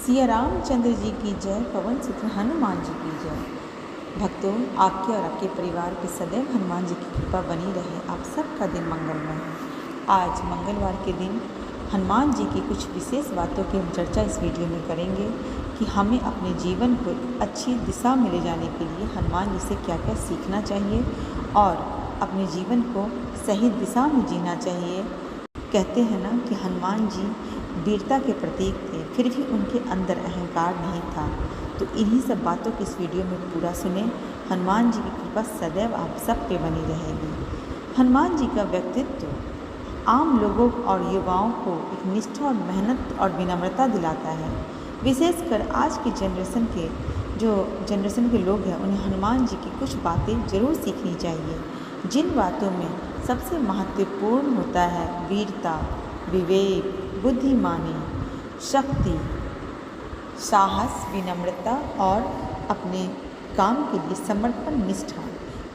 सिया रामचंद्र जी की जय, पवन सुत हनुमान जी की जय। भक्तों, आपके और आपके परिवार पे सदैव हनुमान जी की कृपा बनी रहे। आप सबका दिन मंगलमय हो। आज मंगलवार के दिन हनुमान जी की कुछ विशेष बातों की हम चर्चा इस वीडियो में करेंगे कि हमें अपने जीवन को अच्छी दिशा में ले जाने के लिए हनुमान जी से क्या क्या सीखना चाहिए और अपने जीवन को सही दिशा में जीना चाहिए। कहते हैं ना कि हनुमान जी वीरता के प्रतीक थे, फिर भी उनके अंदर अहंकार नहीं था। तो इन्हीं सब बातों की इस वीडियो में पूरा सुने। हनुमान जी की कृपा सदैव आप सब पे बनी रहेगी। हनुमान जी का व्यक्तित्व आम लोगों और युवाओं को एक निष्ठा और मेहनत और विनम्रता दिलाता है। विशेषकर आज की जनरेशन के लोग हैं, उन्हें हनुमान जी की कुछ बातें ज़रूर सीखनी चाहिए। जिन बातों में सबसे महत्वपूर्ण होता है वीरता, विवेक, बुद्धिमानी, शक्ति, साहस, विनम्रता और अपने काम के लिए समर्पण, निष्ठा,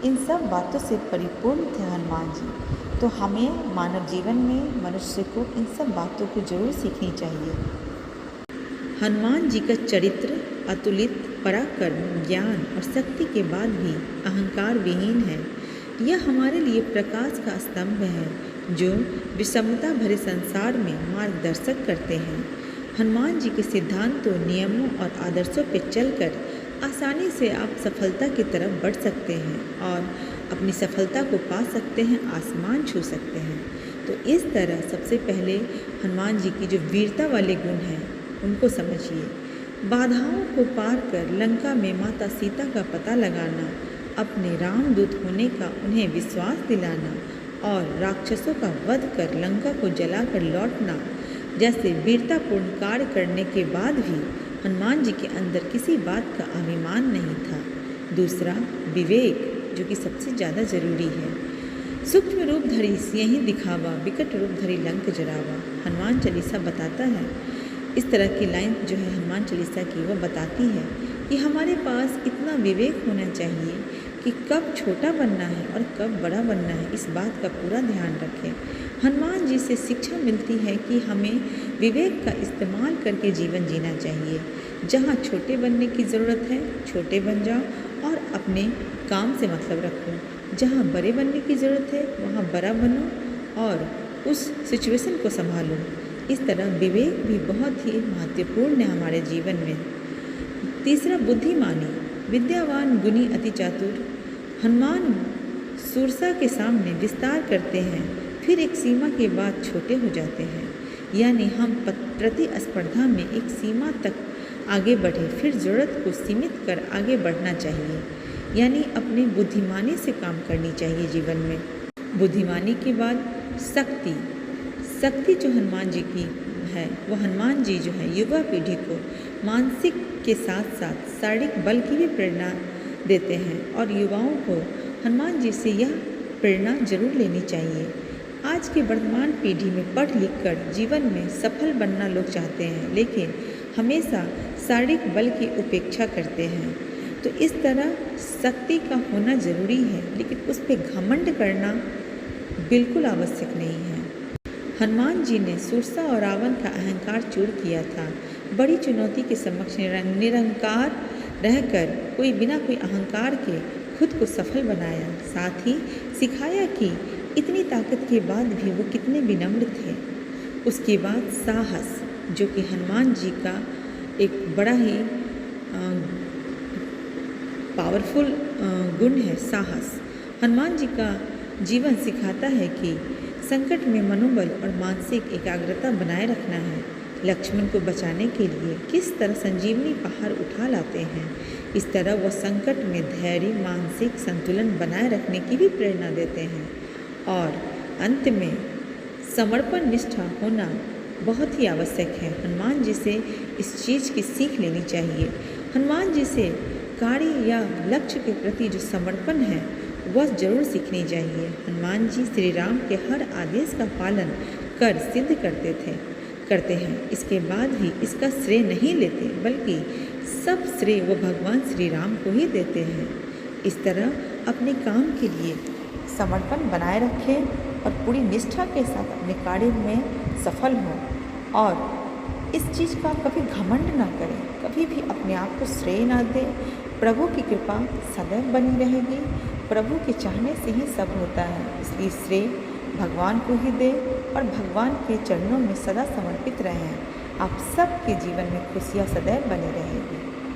इन सब बातों से परिपूर्ण थे हनुमान जी। तो हमें मानव जीवन में मनुष्य को इन सब बातों को जरूर सीखनी चाहिए। हनुमान जी का चरित्र अतुलित पराक्रम, ज्ञान और शक्ति के बाद भी अहंकार विहीन है। यह हमारे लिए प्रकाश का स्तंभ है जो विषमता भरे संसार में मार्गदर्शक करते हैं। हनुमान जी के सिद्धांतों, नियमों और आदर्शों पर चलकर आसानी से आप सफलता की तरफ बढ़ सकते हैं और अपनी सफलता को पा सकते हैं, आसमान छू सकते हैं। तो इस तरह सबसे पहले हनुमान जी की जो वीरता वाले गुण हैं उनको समझिए। बाधाओं को पार कर लंका में माता सीता का पता लगाना, अपने रामदूत होने का उन्हें विश्वास दिलाना और राक्षसों का वध कर लंका को जलाकर लौटना जैसे वीरतापूर्ण कार्य करने के बाद भी हनुमान जी के अंदर किसी बात का अभिमान नहीं था। दूसरा, विवेक, जो कि सबसे ज़्यादा ज़रूरी है। सूक्ष्म रूप धरी सिंह दिखावा, विकट रूप धरी लंक जरावा, हनुमान चालीसा बताता है। इस तरह की लाइन जो है हनुमान चालीसा की, वो बताती है कि हमारे पास इतना विवेक होना चाहिए कि कब छोटा बनना है और कब बड़ा बनना है, इस बात का पूरा ध्यान रखें। हनुमान जी से शिक्षा मिलती है कि हमें विवेक का इस्तेमाल करके जीवन जीना चाहिए। जहाँ छोटे बनने की ज़रूरत है छोटे बन जाओ और अपने काम से मतलब रखो। जहाँ बड़े बनने की ज़रूरत है वहाँ बड़ा बनो और उस सिचुएशन को संभालो। इस तरह विवेक भी बहुत ही महत्वपूर्ण है हमारे जीवन में। तीसरा, बुद्धिमानी, विद्यावान, गुणी, अति चातुर। हनुमान सुरसा के सामने विस्तार करते हैं, फिर एक सीमा के बाद छोटे हो जाते हैं। यानी हम प्रतिस्पर्धा में एक सीमा तक आगे बढ़े, फिर ज़रूरत को सीमित कर आगे बढ़ना चाहिए। यानी अपनी बुद्धिमानी से काम करनी चाहिए जीवन में। बुद्धिमानी के बाद शक्ति। शक्ति जो हनुमान जी की है, वो हनुमान जी जो है युवा पीढ़ी को मानसिक के साथ साथ शारीरिक बल की भी प्रेरणा देते हैं और युवाओं को हनुमान जी से यह प्रेरणा जरूर लेनी चाहिए। आज के वर्तमान पीढ़ी में पढ़ लिख कर जीवन में सफल बनना लोग चाहते हैं, लेकिन हमेशा शारीरिक बल की उपेक्षा करते हैं। तो इस तरह शक्ति का होना ज़रूरी है, लेकिन उस पर घमंड करना बिल्कुल आवश्यक नहीं है। हनुमान जी ने सुरसा और रावण का अहंकार चूर किया था। बड़ी चुनौती के समक्ष निरंकार रहकर बिना कोई अहंकार के खुद को सफल बनाया। साथ ही सिखाया कि इतनी ताकत के बाद भी वो कितने विनम्र थे। उसके बाद साहस, जो कि हनुमान जी का एक बड़ा ही पावरफुल गुण है, साहस। हनुमान जी का जीवन सिखाता है कि संकट में मनोबल और मानसिक एकाग्रता बनाए रखना है। लक्ष्मण को बचाने के लिए किस तरह संजीवनी पहाड़ उठा लाते हैं, इस तरह वह संकट में धैर्य, मानसिक संतुलन बनाए रखने की भी प्रेरणा देते हैं। और अंत में समर्पण, निष्ठा होना बहुत ही आवश्यक है। हनुमान जी से इस चीज़ की सीख लेनी चाहिए। हनुमान जी से कार्य या लक्ष्य के प्रति जो समर्पण है वह जरूर सीखनी चाहिए। हनुमान जी श्री राम के हर आदेश का पालन कर सिद्ध करते हैं। इसके बाद भी इसका श्रेय नहीं लेते, बल्कि सब श्रेय वो भगवान श्री राम को ही देते हैं। इस तरह अपने काम के लिए समर्पण बनाए रखें और पूरी निष्ठा के साथ अपने कार्य में सफल हों और इस चीज़ का कभी घमंड ना करें कभी भी अपने आप को श्रेय ना दें। प्रभु की कृपा सदैव बनी रहेगी। प्रभु के चाहने से ही सब होता है, इसलिए श्रेय भगवान को ही दें और भगवान के चरणों में सदा समर्पित रहें। आप सबके जीवन में खुशियाँ सदैव बनी रहेंगी।